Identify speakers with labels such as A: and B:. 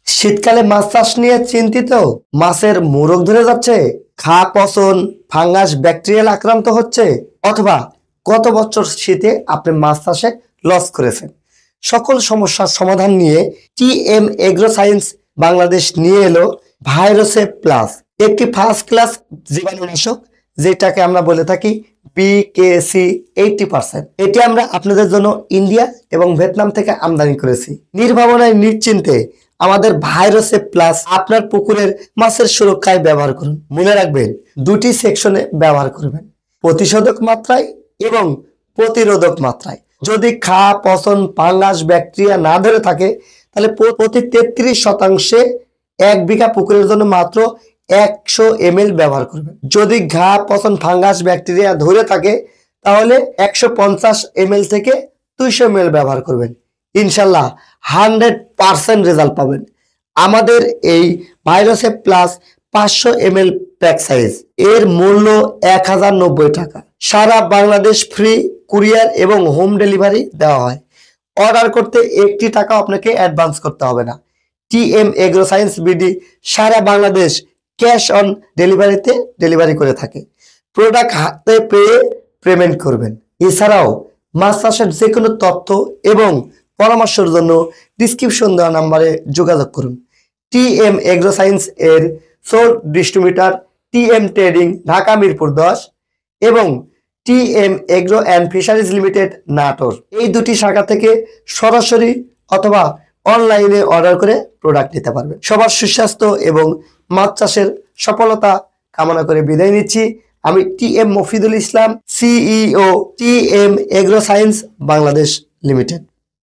A: শীতকালে মাছ চাষ নিয়ে চিন্তিত? মাছের মোরগ ধরে যাচ্ছে, ঘা পচন, ফাঙ্গাস, ব্যাকটেরিয়াল আক্রান্ত হচ্ছে, অথবা গত বছর শীতে আপনি মাছ চাষে লস করেছেন। সকল সমস্যার সমাধান নিয়ে টিএম এগ্রো সায়েন্স বাংলাদেশ নিয়ে এলো ভাইরোসেভ প্লাস, একটি ফার্স্ট ক্লাস জীবাণুনাশক, যেটাকে আমরা বলে থাকি BKC 80%। এটি আমরা আপনাদের জন্য ইন্ডিয়া এবং ভিয়েতনাম থেকে আমদানি করেছি। নির্ভাবনায় নিশ্চিন্তে আমাদের ভাইরোসেভ প্লাস আপনার পুকুরের মাছের সুরক্ষায় ব্যবহার করুন। মনে রাখবেন, দুটি সেকশনে ব্যবহার করবেন, প্রতিষেধক মাত্রায় এবং প্রতিরোধক মাত্রায়। যদি ঘা পচন, ফাঙ্গাস, ব্যাকটেরিয়া না ধরে থাকে তাহলে প্রতি 33% 1 বিঘা পুকুরের জন্য মাত্র 100 ml ব্যবহার করবেন। যদি ঘা পচন, ফাঙ্গাস, ব্যাকটেরিয়া ধরে থাকে তাহলে 150 ml থেকে 200 ml ব্যবহার করবেন। ইনশাল্লাহ 100% রেজাল্ট পাবেন। আমাদের এই ভাইরোসেভ প্লাস 500 ml প্যাক সাইজ, এর মূল্য 1090 টাকা। সারা বাংলাদেশ ফ্রি কুরিয়ার এবং হোম ডেলিভারি দেওয়া হয়। অর্ডার করতে 1 টাকা আপনাকে অ্যাডভান্স করতে হবে না। টিএম এগ্রো সায়েন্স বিডি সারা বাংলাদেশ ক্যাশ অন ডেলিভারিতে ডেলিভারি করে থাকে। প্রোডাক্ট হাতে পেয়ে পেমেন্ট করবেন। এছাড়াও মাছ চাষের যে কোনো তথ্য এবং পরামর্শের জন্য ডিসক্রিপশন দেওয়া নাম্বারে যোগাযোগ করুন। টিএম এগ্রো সায়েন্স এর soul distributor TM trading, Dhaka Mirpur 10 এবং TM agro and fisheries limited, Natore. এই দুটি শাখা থেকে সরাসরি অথবা অনলাইনে অর্ডার করে প্রোডাক্ট নিতে পারবেন। সবার সুস্বাস্থ্য এবং মাছ চাষের সফলতা কামনা করে বিদায় নিচ্ছি। আমি TM Mofidul Islam, CEO, TM agro science Bangladesh limited.